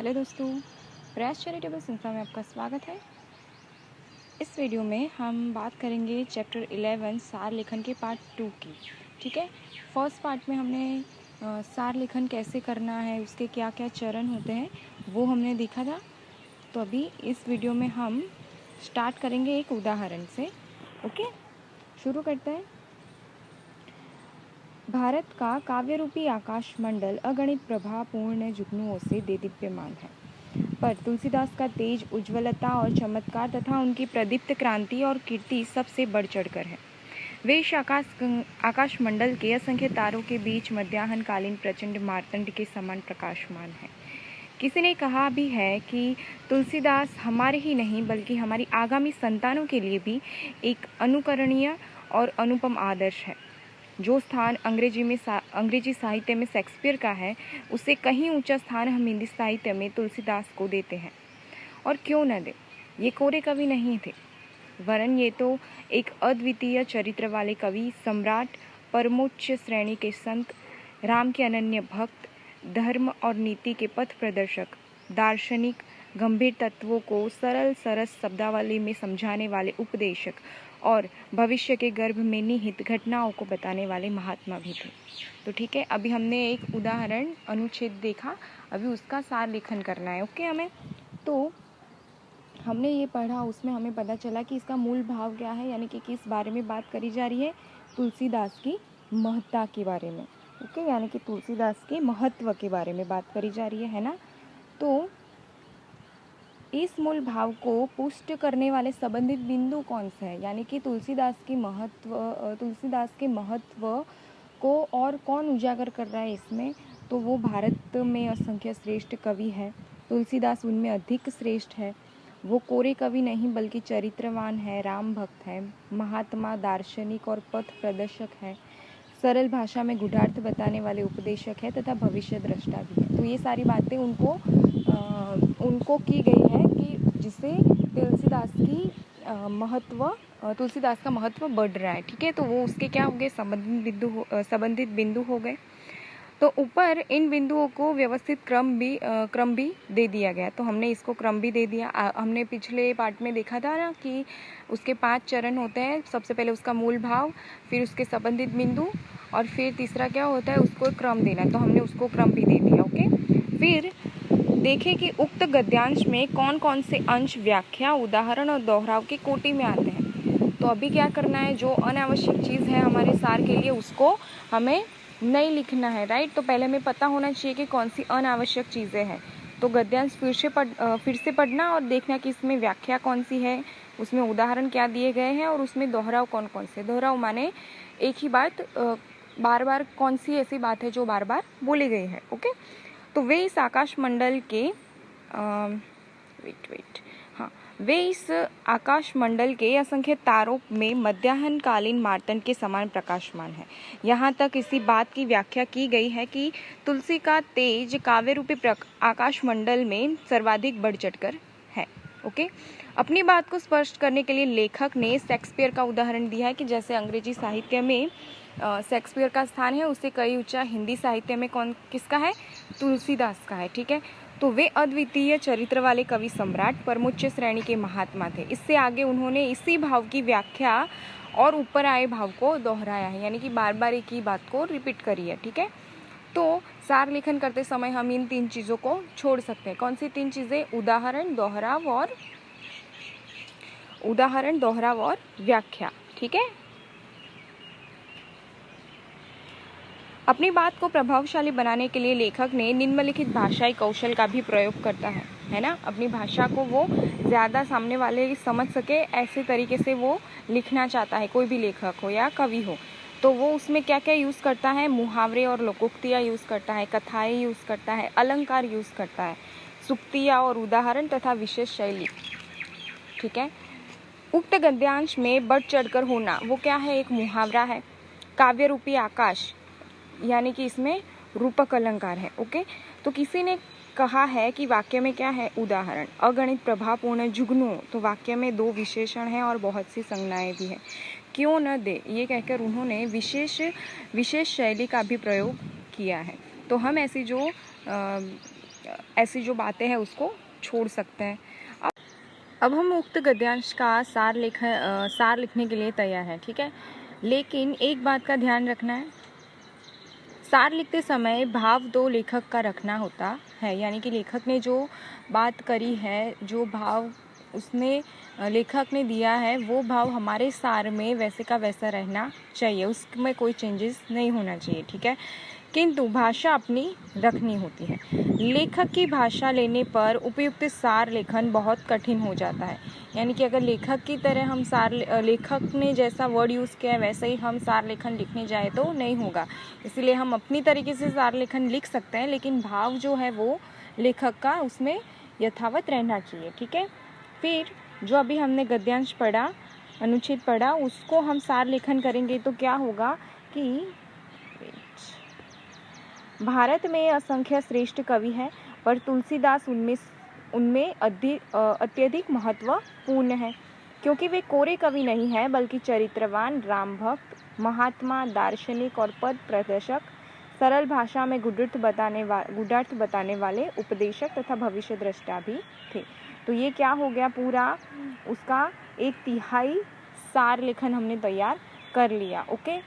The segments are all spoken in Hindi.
हेलो दोस्तों, प्रयास चैरिटेबल संस्था में आपका स्वागत है। इस वीडियो में हम बात करेंगे चैप्टर 11 सार लेखन के पार्ट 2 की। ठीक है, फर्स्ट पार्ट में हमने सार लेखन कैसे करना है, उसके क्या क्या चरण होते हैं वो हमने देखा था। तो अभी इस वीडियो में हम स्टार्ट करेंगे एक उदाहरण से। ओके, शुरू करते हैं। भारत का काव्य रूपी आकाश मंडल अगणित प्रभापूर्ण जुगनुओं से देदीप्यमान है, पर तुलसीदास का तेज, उज्ज्वलता और चमत्कार तथा उनकी प्रदीप्त क्रांति और कीर्ति सबसे बढ़ चढ़कर है। वे इस आकाश मंडल के असंख्य तारों के बीच मध्याह्नकालीन प्रचंड मार्तंड के समान प्रकाशमान है। किसी ने कहा भी है कि तुलसीदास हमारे ही नहीं बल्कि हमारी आगामी संतानों के लिए भी एक अनुकरणीय और अनुपम आदर्श है। जो स्थान अंग्रेजी साहित्य में शेक्सपियर का है, उससे कहीं ऊंचा स्थान हम हिंदी साहित्य में तुलसीदास को देते हैं। और क्यों न दे, ये कोरे कवि नहीं थे, वरन ये तो एक अद्वितीय चरित्र वाले कवि, सम्राट, परमोच्च श्रेणी के संत, राम के अनन्य भक्त, धर्म और नीति के पथ प्रदर्शक, दार्शनिक, गंभीर तत्वों को सरल सरस शब्दावली में समझाने वाले उपदेशक और भविष्य के गर्भ में निहित घटनाओं को बताने वाले महात्मा भी थे। तो ठीक है, अभी हमने एक उदाहरण अनुच्छेद देखा, अभी उसका सार लेखन करना है। ओके, हमें तो हमने ये पढ़ा, उसमें हमें पता चला कि इसका मूल भाव क्या है, यानी कि किस बारे में बात करी जा रही है, तुलसीदास की महत्ता के बारे में। ओके, यानी कि तुलसीदास के महत्व के बारे में बात करी जा रही है ना। तो इस मूल भाव को पुष्ट करने वाले संबंधित बिंदु कौन से हैं, यानी कि तुलसीदास के महत्व को और कौन उजागर कर रहा है इसमें, तो वो भारत में असंख्य श्रेष्ठ कवि है, तुलसीदास उनमें अधिक श्रेष्ठ है। वो कोरे कवि नहीं बल्कि चरित्रवान है, राम भक्त है, महात्मा, दार्शनिक और पथ प्रदर्शक है, सरल भाषा में गूढ़ार्थ बताने वाले उपदेशक है तथा भविष्य दृष्टा भी है। तो ये सारी बातें उनको की गई है कि जिससे तुलसीदास का महत्व बढ़ रहा है। ठीक है, तो वो उसके क्या हो गए, संबंधित बिंदु हो गए। तो ऊपर इन बिंदुओं को व्यवस्थित क्रम भी दे दिया गया। तो हमने इसको क्रम भी दे दिया। हमने पिछले पार्ट में देखा था ना कि उसके 5 चरण होते हैं। सबसे पहले उसका मूल भाव, फिर उसके संबंधित बिंदु, और फिर तीसरा क्या होता है, उसको क्रम देना। तो हमने उसको क्रम भी दे दिया। ओके, फिर देखें कि उक्त गद्यांश में कौन कौन से अंश व्याख्या, उदाहरण और दोहराव की कोटि में आते हैं। तो अभी क्या करना है, जो अनावश्यक चीज़ है हमारे सार के लिए उसको हमें नहीं लिखना है, राइट। तो पहले हमें पता होना चाहिए कि कौन सी अनावश्यक चीज़ें हैं। तो गद्यांश फिर से पढ़ना और देखना कि इसमें व्याख्या कौन सी है, उसमें उदाहरण क्या दिए गए हैं, और उसमें दोहराव कौन कौन से। दोहराव माने एक ही बात बार बार, कौन सी ऐसी बात है जो बार बार बोली गई है। ओके, तो वे इस आकाश मंडल के वे इस आकाश मंडल के असंख्य तारों में मध्याह्नकालीन मार्तंड के समान प्रकाशमान है। यहाँ तक इसी बात की व्याख्या की गई है कि तुलसी का तेज काव्य रूपी आकाश मंडल में सर्वाधिक बढ़ चढ़कर है। ओके, अपनी बात को स्पष्ट करने के लिए लेखक ने शेक्सपियर का उदाहरण दिया है कि जैसे अंग्रेजी साहित्य में शेक्सपियर का स्थान है, उससे कई ऊंचा हिंदी साहित्य में किसका है, तुलसीदास का है। ठीक है, तो वे अद्वितीय चरित्र वाले कवि, सम्राट, परमोच्च श्रेणी के महात्मा थे। इससे आगे उन्होंने इसी भाव की व्याख्या और ऊपर आए भाव को दोहराया है, यानी कि बार बार एक ही बात को रिपीट करी है। ठीक है, तो सार लेखन करते समय हम इन 3 चीज़ों को छोड़ सकते हैं। कौन सी 3 चीज़ें, उदाहरण, दोहराव और व्याख्या। ठीक है, अपनी बात को प्रभावशाली बनाने के लिए लेखक ने निम्नलिखित भाषाई कौशल का भी प्रयोग करता है ना। अपनी भाषा को वो ज़्यादा सामने वाले समझ सके, ऐसे तरीके से वो लिखना चाहता है, कोई भी लेखक हो या कवि हो। तो वो उसमें क्या क्या यूज़ करता है, मुहावरे और लोकोक्तियाँ यूज़ करता है, कथाएँ यूज़ करता है, अलंकार यूज़ करता है, सुक्तियाँ और उदाहरण तथा विशेष शैली। ठीक है, उक्त गद्यांश में बढ़ चढ़कर होना वो क्या है, एक मुहावरा है। काव्य रूपी आकाश, यानी कि इसमें रूपक अलंकार है। ओके, तो किसी ने कहा है कि वाक्य में क्या है, उदाहरण। अगणित प्रभावपूर्ण जुगनू, तो वाक्य में 2 विशेषण हैं और बहुत सी संज्ञाएं भी हैं। क्यों न दे, ये कहकर उन्होंने विशेष शैली का भी प्रयोग किया है। तो हम ऐसी जो ऐसी जो बातें हैं उसको छोड़ सकते हैं। अब हम उक्त गद्यांश का सार लिखने के लिए तैयार हैं, ठीक है। लेकिन एक बात का ध्यान रखना है, सार लिखते समय भाव दो लेखक का रखना होता है, यानी कि लेखक ने जो बात करी है, जो भाव उसने लेखक ने दिया है, वो भाव हमारे सार में वैसे का वैसा रहना चाहिए, उसमें कोई चेंजेस नहीं होना चाहिए, ठीक है। किंतु भाषा अपनी रखनी होती है। लेखक की भाषा लेने पर उपयुक्त सार लेखन बहुत कठिन हो जाता है, यानी कि अगर लेखक की तरह हम लेखक ने जैसा वर्ड यूज़ किया है वैसे ही हम सार लेखन लिखने जाए तो नहीं होगा। इसलिए हम अपनी तरीके से सार लेखन लिख सकते हैं, लेकिन भाव जो है वो लेखक का उसमें यथावत रहना चाहिए, ठीक है। फिर जो अभी हमने गद्यांश पढ़ा, अनुच्छेद पढ़ा, उसको हम सार लेखन करेंगे तो क्या होगा कि भारत में असंख्य श्रेष्ठ कवि हैं, पर तुलसीदास उनमें अत्यधिक महत्वपूर्ण है, क्योंकि वे कोरे कवि नहीं हैं, बल्कि चरित्रवान, राम भक्त, महात्मा, दार्शनिक और पद प्रदर्शक, सरल भाषा में गुडार्थ बताने वाले उपदेशक तथा भविष्य दृष्टा भी थे। तो ये क्या हो गया, पूरा उसका 1/3 सार लेखन हमने तैयार कर लिया। ओके,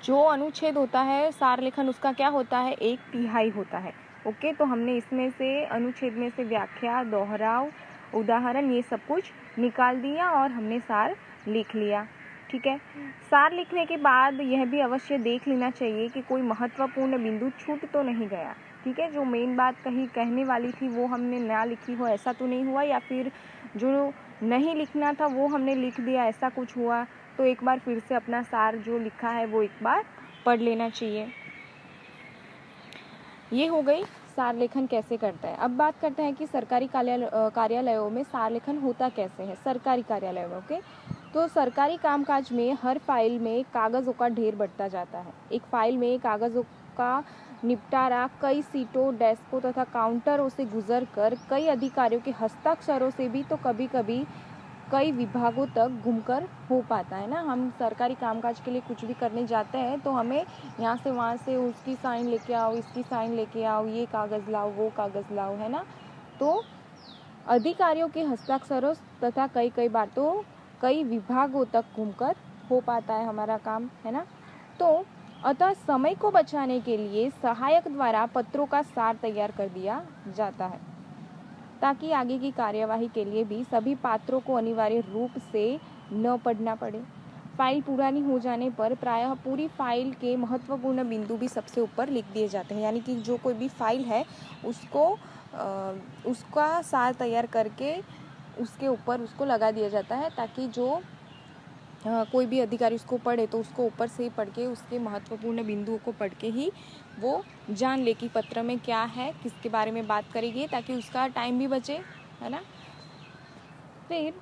जो अनुच्छेद होता है सार लेखन उसका क्या होता है, 1/3 होता है। ओके, तो हमने इसमें से अनुच्छेद में से व्याख्या, दोहराव, उदाहरण, ये सब कुछ निकाल दिया और हमने सार लिख लिया, ठीक है। सार लिखने के बाद यह भी अवश्य देख लेना चाहिए कि कोई महत्वपूर्ण बिंदु छूट तो नहीं गया, ठीक है। जो मेन बात कहने वाली थी वो हमने ना लिखी हो, ऐसा तो नहीं हुआ, या फिर जो नहीं लिखना था वो हमने लिख दिया, ऐसा कुछ हुआ तो एक बार फिर से अपना सार जो लिखा है वो एक बार पढ़ लेना चाहिए। ये हो गई सार लेखन कैसे करता है। अब बात करते हैं कि सरकारी कार्यालयों में सार लेखन होता कैसे है। सरकारी कार्यालयों में, ओके, तो सरकारी कामकाज में हर फाइल में कागज़ों का ढेर बढ़ता जाता है। एक फाइल में कागज़ों का निपटारा कई सीटों, डेस्कों तथा काउंटरों से गुजर कर कई अधिकारियों के हस्ताक्षरों से भी तो कभी कभी कई विभागों तक घूमकर हो पाता है ना। हम सरकारी कामकाज के लिए कुछ भी करने जाते हैं तो हमें यहाँ से वहाँ से उसकी साइन लेके आओ, इसकी साइन लेके आओ, ये कागज़ लाओ, वो कागज़ लाओ, है ना। तो अधिकारियों के हस्ताक्षरों तथा कई बार तो कई विभागों तक घूमकर हो पाता है हमारा काम, है ना। तो अतः समय को बचाने के लिए सहायक द्वारा पत्रों का सार तैयार कर दिया जाता है, ताकि आगे की कार्यवाही के लिए भी सभी पात्रों को अनिवार्य रूप से न पढ़ना पड़े। फाइल पुरानी हो जाने पर प्रायः पूरी फाइल के महत्वपूर्ण बिंदु भी सबसे ऊपर लिख दिए जाते हैं, यानी कि जो कोई भी फाइल है उसका सार तैयार करके उसके ऊपर उसको लगा दिया जाता है, ताकि जो कोई भी अधिकारी उसको पढ़े तो उसको ऊपर से ही पढ़ के उसके महत्वपूर्ण बिंदुओं को पढ़ के ही वो जान ले कि पत्र में क्या है, किसके बारे में बात करेगी, ताकि उसका टाइम भी बचे, है ना। फिर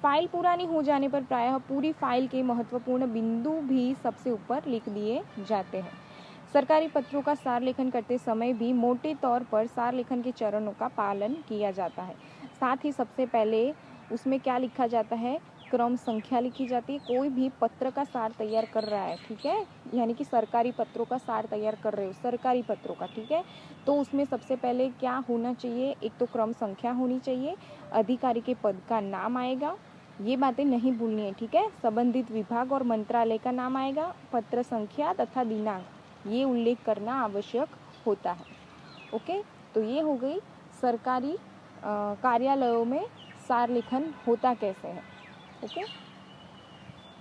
फाइल पुरानी हो जाने पर प्रायः पूरी फाइल के महत्वपूर्ण बिंदु भी सबसे ऊपर लिख दिए जाते हैं। सरकारी पत्रों का सार लेखन करते समय भी मोटे तौर पर सार लेखन के चरणों का पालन किया जाता है। साथ ही सबसे पहले उसमें क्या लिखा जाता है, क्रम संख्या लिखी जाती है। कोई भी पत्र का सार तैयार कर रहा है, ठीक है, यानी कि सरकारी पत्रों का सार तैयार कर रहे हो, सरकारी पत्रों का, ठीक है, तो उसमें सबसे पहले क्या होना चाहिए, एक तो क्रम संख्या होनी चाहिए, अधिकारी के पद का नाम आएगा, ये बातें नहीं भूलनी है, ठीक है। संबंधित विभाग और मंत्रालय का नाम आएगा, पत्र संख्या तथा दिनांक, ये उल्लेख करना आवश्यक होता है। ओके, तो ये हो गई सरकारी कार्यालयों में सार लेखन होता कैसे है। ओके।